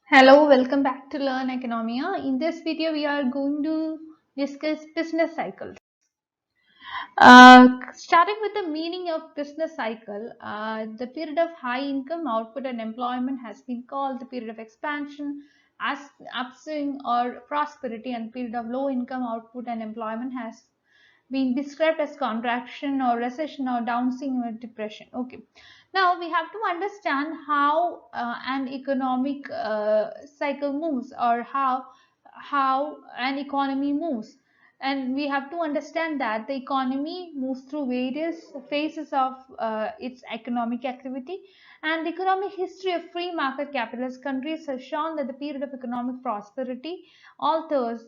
Hello, welcome back to Learn Economia. In this video, we are going to discuss business cycles. Starting with the meaning of business cycle, the period of high income, output, and employment has been called the period of expansion, as upswing or prosperity, and period of low income, output, and employment has been described as contraction or recession or downswing or depression. Okay, now we have to understand how an economic cycle moves, or how an economy moves, and we have to understand that the economy moves through various phases of its economic activity, and the economic history of free market capitalist countries has shown that the period of economic prosperity alternates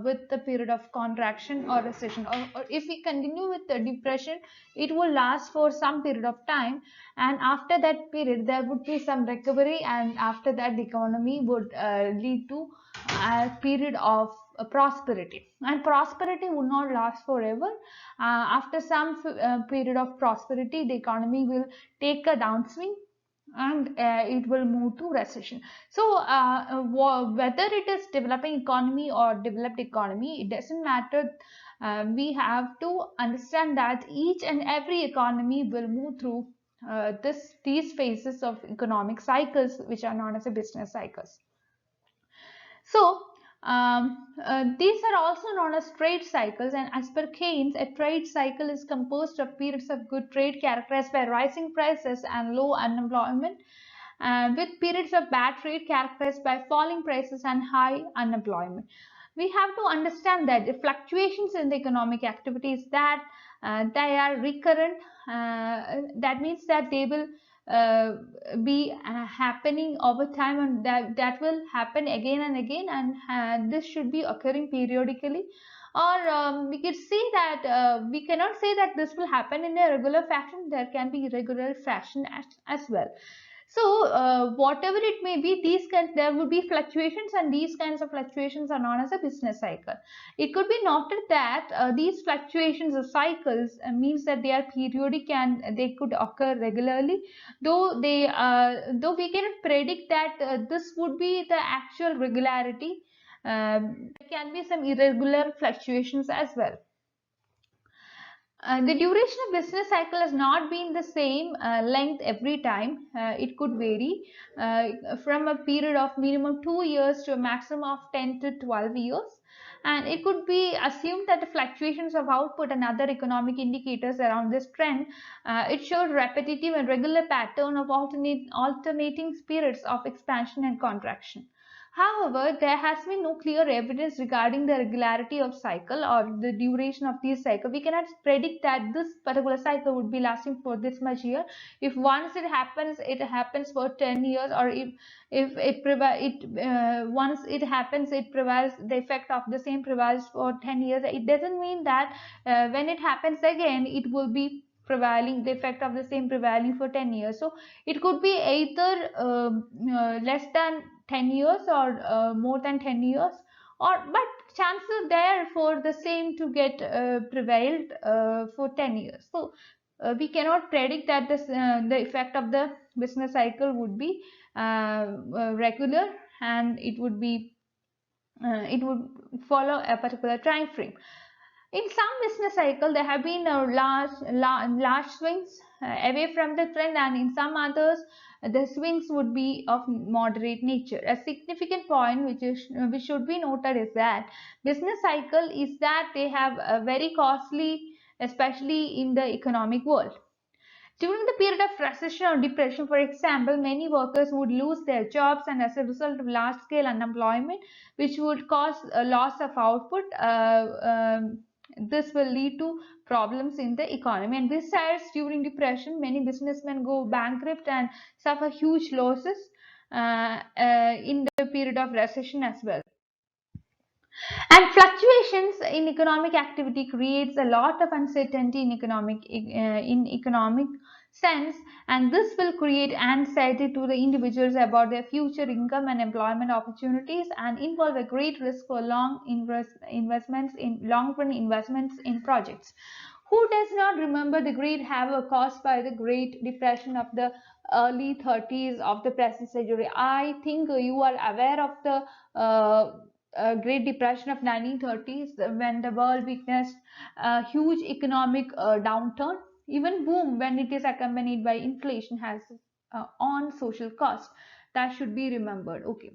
with the period of contraction or recession, or if we continue with the depression, it will last for some period of time, and after that period there would be some recovery, and after that the economy would lead to a period of prosperity, and prosperity would not last forever. After some period of prosperity, the economy will take a downswing, and it will move to recession. So whether it is developing economy or developed economy, it doesn't matter. We have to understand that each and every economy will move through these phases of economic cycles, which are known as a business cycles. So these are also known as trade cycles, and as per Keynes, a trade cycle is composed of periods of good trade characterized by rising prices and low unemployment, with periods of bad trade characterized by falling prices and high unemployment. We have to understand that the fluctuations in the economic activities, that they are recurrent. That means that they will uh, be happening over time, and that will happen again and again, and this should be occurring periodically, or we could see that we cannot say that this will happen in a regular fashion. There can be irregular fashion as well. So whatever it may be, there will be fluctuations, and these kinds of fluctuations are known as a business cycle. It could be noted that these fluctuations or cycles means that they are periodic and they could occur regularly, though we cannot predict that this would be the actual regularity. There can be some irregular fluctuations as well. The duration of business cycle has not been the same length every time. It could vary from a period of minimum 2 years to a maximum of 10 to 12 years. And it could be assumed that the fluctuations of output and other economic indicators around this trend, it showed repetitive and regular pattern of alternating periods of expansion and contraction. However, there has been no clear evidence regarding the regularity of cycle or the duration of this cycle. We cannot predict that this particular cycle would be lasting for this much year. If once it happens for 10 years, or if once it happens, it prevails, the effect of the same prevails for 10 years. It doesn't mean that when it happens again, it will be prevailing, the effect of the same prevailing for 10 years. So it could be either less than 10 years, or more than 10 years, or but chances there for the same to get prevailed for 10 years. So we cannot predict that the effect of the business cycle would be regular, and it would follow a particular time frame. In some business cycle, there have been large swings away from the trend, and in some others, the swings would be of moderate nature. A significant point which should be noted is that business cycle is that they have a very costly, especially in the economic world. During the period of recession or depression, for example, many workers would lose their jobs, and as a result of large scale unemployment, which would cause a loss of output, this will lead to problems in the economy. And besides, during depression, many businessmen go bankrupt and suffer huge losses in the period of recession as well. And fluctuations in economic activity creates a lot of uncertainty in economic sense, and this will create anxiety to the individuals about their future income and employment opportunities, and involve a great risk for long-run investments in projects. Who does not remember the great havoc caused by the Great Depression of the early 30s of the present century. I think you are aware of the Great Depression of 1930s, when the world witnessed a huge economic downturn. Even boom, when it is accompanied by inflation, has on social cost. That should be remembered. Okay.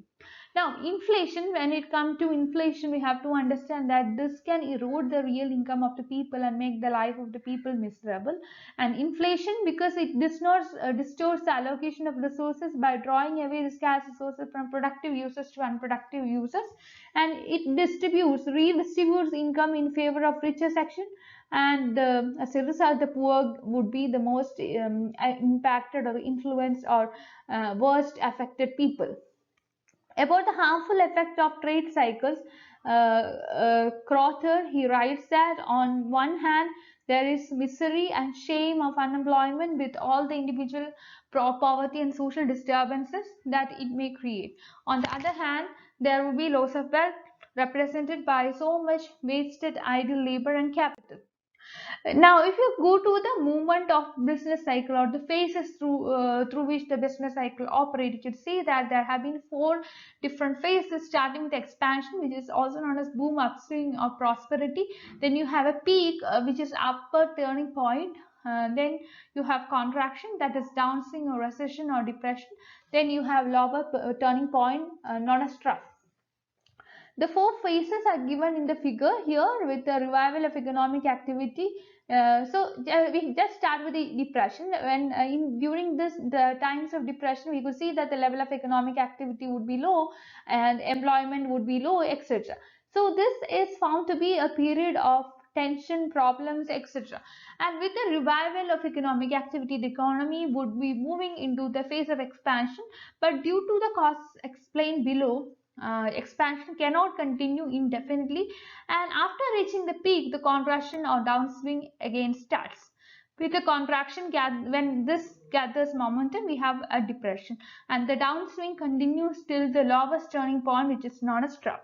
Now, inflation, when it comes to inflation, we have to understand that this can erode the real income of the people and make the life of the people miserable. And inflation, because it distorts the allocation of resources by drawing away the scarce resources from productive users to unproductive users, and it redistributes income in favor of richer section, and as a result, the poor would be the most impacted or influenced or worst affected people. About the harmful effect of trade cycles, Crowther, he writes that on one hand, there is misery and shame of unemployment with all the individual poverty and social disturbances that it may create. On the other hand, there will be loss of wealth represented by so much wasted idle labor and capital. Now, if you go to the movement of business cycle or the phases through which the business cycle operates, you can see that there have been four different phases, starting with expansion, which is also known as boom, upswing, or prosperity. Then you have a peak, which is upper turning point. Then you have contraction, that is downswing or recession or depression. Then you have lower turning point, known as trough. The four phases are given in the figure here with the revival of economic activity. We just start with the depression. When during the times of depression, we could see that the level of economic activity would be low and employment would be low, etc. So this is found to be a period of tension, problems, etc. And with the revival of economic activity, the economy would be moving into the phase of expansion. But due to the causes explained below, expansion cannot continue indefinitely, and after reaching the peak, the contraction or downswing again starts. With the contraction, when this gathers momentum, we have a depression, and the downswing continues till the lowest turning point, which is known as trough.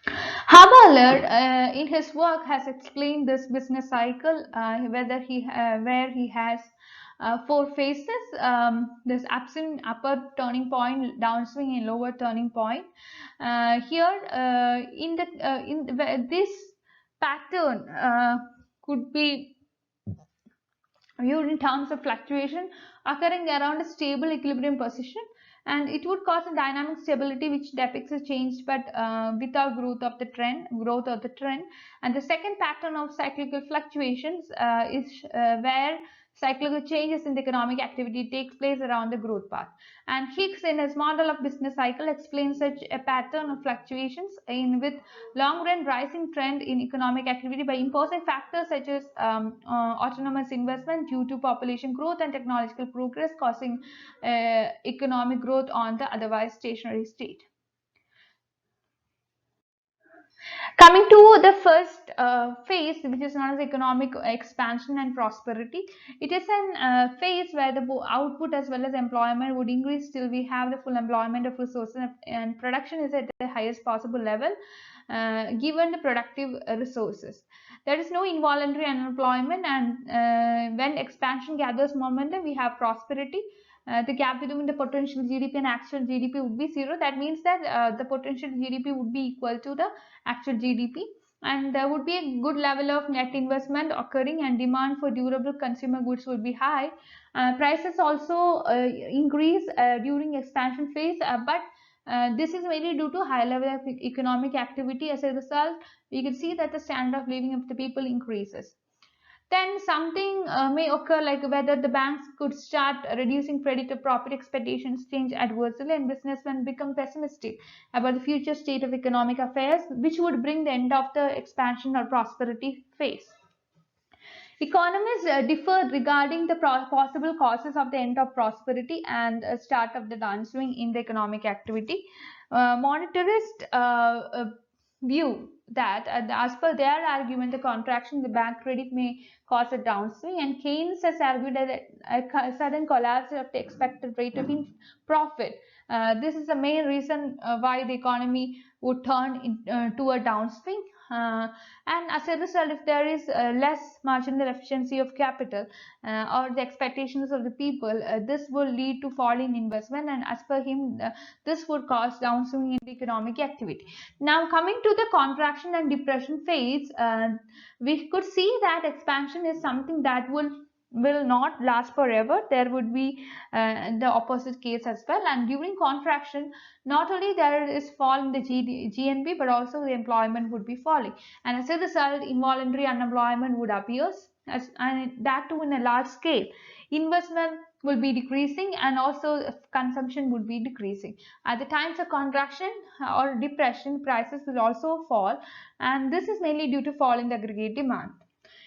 Haberler, in his work, has explained this business cycle, where he has four phases. There's upper turning point, downswing, and lower turning point. Here, this pattern could be viewed in terms of fluctuation occurring around a stable equilibrium position, and it would cause a dynamic stability which depicts a change but without growth of the trend. And the second pattern of cyclical fluctuations is where cyclical changes in the economic activity takes place around the growth path. And Hicks, in his model of business cycle, explains such a pattern of fluctuations in with long run rising trend in economic activity by imposing factors such as autonomous investment due to population growth and technological progress, causing economic growth on the otherwise stationary state. Coming to the first phase, which is known as economic expansion and prosperity, it is an phase where the output as well as employment would increase till we have the full employment of resources, and production is at the highest possible level given the productive resources. There is no involuntary unemployment, and when expansion gathers momentum, we have prosperity. The gap between the potential GDP and actual GDP would be zero. That means that the potential GDP would be equal to the actual GDP, and there would be a good level of net investment occurring, and demand for durable consumer goods would be high. Prices also increase during expansion phase, but this is mainly due to high level of economic activity. As a result, we can see that the standard of living of the people increases. Then something may occur, like whether the banks could start reducing credit or profit expectations change adversely, and businessmen become pessimistic about the future state of economic affairs, which would bring the end of the expansion or prosperity phase. Economists differ regarding the possible causes of the end of prosperity and start of the downswing in the economic activity. Monetarists view that, as per their argument, the contraction in the bank credit may cause a downswing, and Keynes has argued that a sudden collapse of the expected rate of profit. This is the main reason why the economy would turn to a downswing. and as a result, if there is less marginal efficiency of capital or the expectations of the people, this will lead to fall in investment, and as per him, this would cause downswing in the economic activity. Now, coming to the contraction and depression phase, we could see that expansion is something that will not last forever. There would be the opposite case as well, and during contraction, not only there is fall in the GNP, but also the employment would be falling, and as a result, involuntary unemployment would appear, and that too in a large scale. Investment will be decreasing, and also consumption would be decreasing. At the times of contraction or depression, prices will also fall, and this is mainly due to fall in the aggregate demand.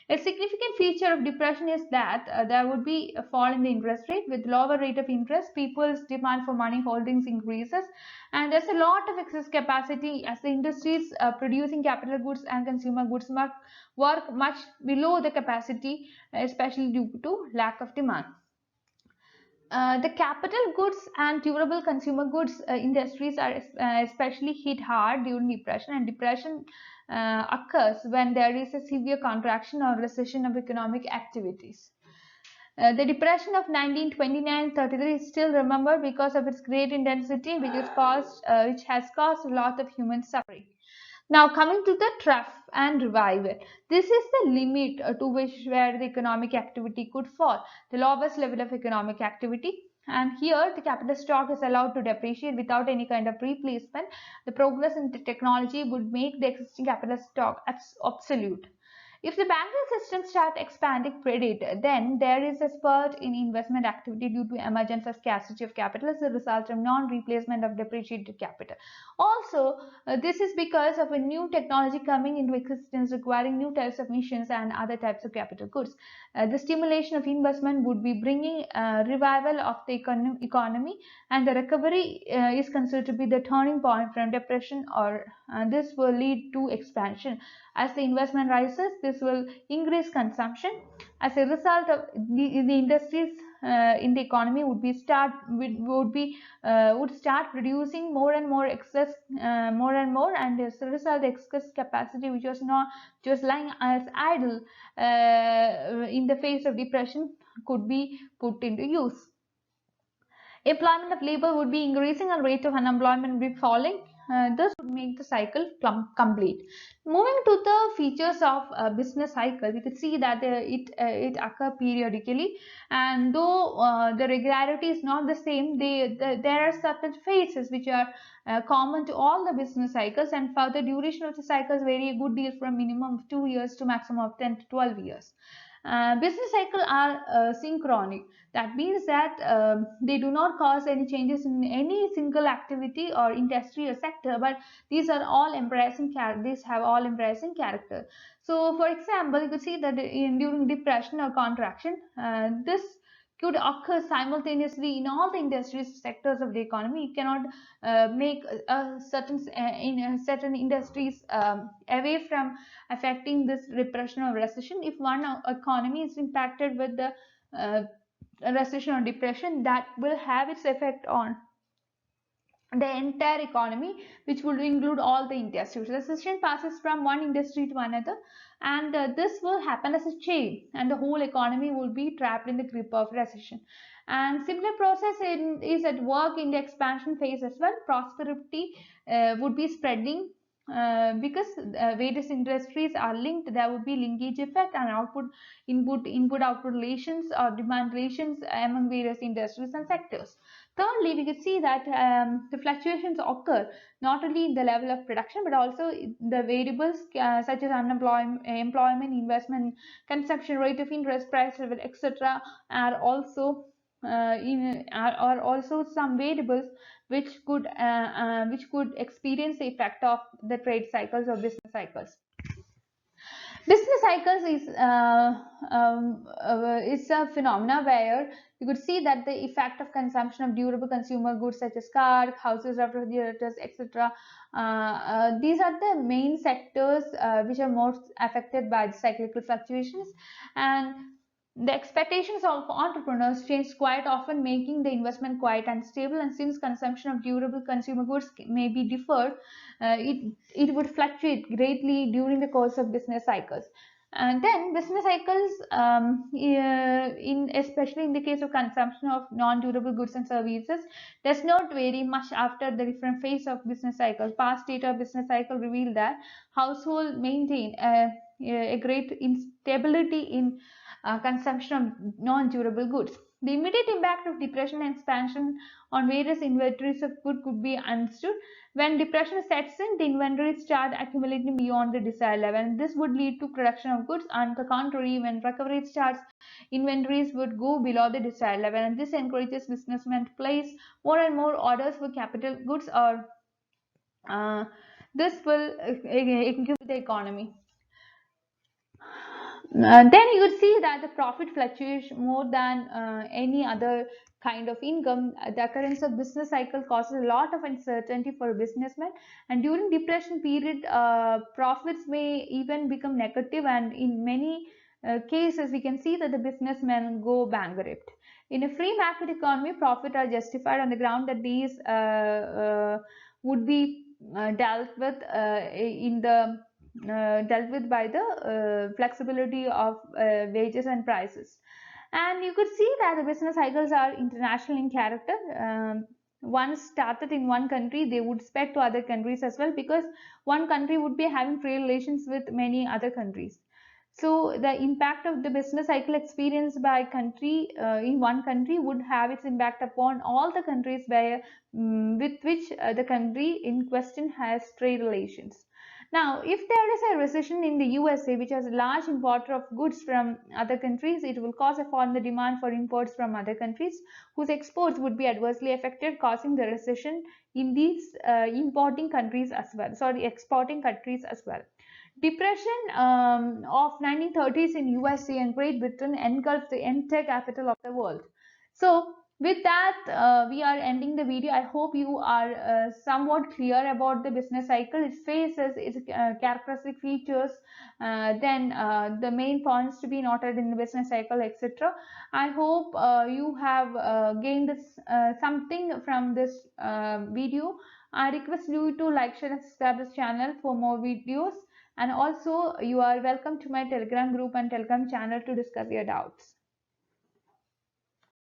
A significant feature of depression is that there would be a fall in the interest rate. With lower rate of interest, people's demand for money holdings increases, and there's a lot of excess capacity as the industries producing capital goods and consumer goods work much below the capacity, especially due to lack of demand. The capital goods and durable consumer goods industries are especially hit hard during depression, and depression occurs when there is a severe contraction or recession of economic activities. The depression of 1929-33 is still remembered because of its great intensity, which has caused a lot of human suffering. Now, coming to the trough and revival, this is the limit to which where the economic activity could fall, the lowest level of economic activity. And here, the capital stock is allowed to depreciate without any kind of replacement. The progress in the technology would make the existing capital stock obsolete. If the banking system starts expanding credit, then there is a spurt in investment activity due to emergence of scarcity of capital as a result of non-replacement of depreciated capital. Also, this is because of a new technology coming into existence requiring new types of machines and other types of capital goods. The stimulation of investment would be bringing a revival of the economy, and the recovery is considered to be the turning point from depression, or this will lead to expansion. As the investment rises, this will increase consumption. As a result of the industries in the economy would start producing more and more excess, and as a result, the excess capacity which was lying as idle in the face of depression could be put into use. Employment of labor would be increasing and rate of unemployment would be falling. This would make the cycle complete. Moving to the features of business cycle, we could see that it occur periodically, and though the regularity is not the same, there are certain phases which are common to all the business cycles, and further duration of the cycles vary a good deal from minimum of 2 years to maximum of 10 to 12 years. Business cycles are synchronic. That means that they do not cause any changes in any single activity or industry or sector, but these are all embracing these have all embracing character. So, for example, you could see that during depression or contraction, this could occur simultaneously in all the industries sectors of the economy. You cannot make certain industries away from affecting this depression or recession. If one economy is impacted with the recession or depression, that will have its effect on the entire economy, which would include all the industries. Recession passes from one industry to another, and this will happen as a chain, and the whole economy will be trapped in the grip of recession. And similar process is at work in the expansion phase as well. Prosperity would be spreading because various industries are linked. There would be linkage effect and input output relations or demand relations among various industries and sectors. Thirdly, we could see that the fluctuations occur not only in the level of production, but also the variables such as unemployment, employment, investment, consumption rate of interest, price level, etc. are also are also some variables which could experience the effect of the trade cycles or business cycles. Business cycles is a phenomena where you could see that the effect of consumption of durable consumer goods such as cars, houses, refrigerators, etc. These are the main sectors which are most affected by the cyclical fluctuations, and The expectations of entrepreneurs change quite often, making the investment quite unstable. And since consumption of durable consumer goods may be deferred, it would fluctuate greatly during the course of business cycles. And then business cycles, in especially in the case of consumption of non-durable goods and services, does not vary much after the different phase of business cycle. Past data of business cycle reveal that household maintain a great instability in consumption of non-durable goods. The immediate impact of depression and expansion on various inventories of goods could be understood. When depression sets in, the inventories start accumulating beyond the desired level, and this would lead to production of goods. On the contrary, when recovery starts, inventories would go below the desired level, and this encourages businessmen to place more and more orders for capital goods, or this will improve the economy. Then you would see that the profit fluctuates more than any other kind of income. The occurrence of business cycle causes a lot of uncertainty for a businessman, and during depression period, profits may even become negative, and in many cases, we can see that the businessmen go bankrupt. In a free market economy, profits are justified on the ground that these would be dealt with by the flexibility of wages and prices. And you could see that the business cycles are international in character. Once started in one country, they would spread to other countries as well, because one country would be having trade relations with many other countries. So the impact of the business cycle experienced by country in one country would have its impact upon all the countries where with which the country in question has trade relations. Now, if there is a recession in the USA, which has a large importer of goods from other countries, it will cause a fall in the demand for imports from other countries, whose exports would be adversely affected, causing the recession in these exporting countries as well. Depression of 1930s in USA and Great Britain engulfed the entire capital of the world. So with that, we are ending the video. I hope you are somewhat clear about the business cycle, its phases, its characteristic features, then the main points to be noted in the business cycle, etc. I hope you have gained something from this video. I request you to like, share and subscribe this channel for more videos, and also you are welcome to my Telegram group and Telegram channel to discuss your doubts.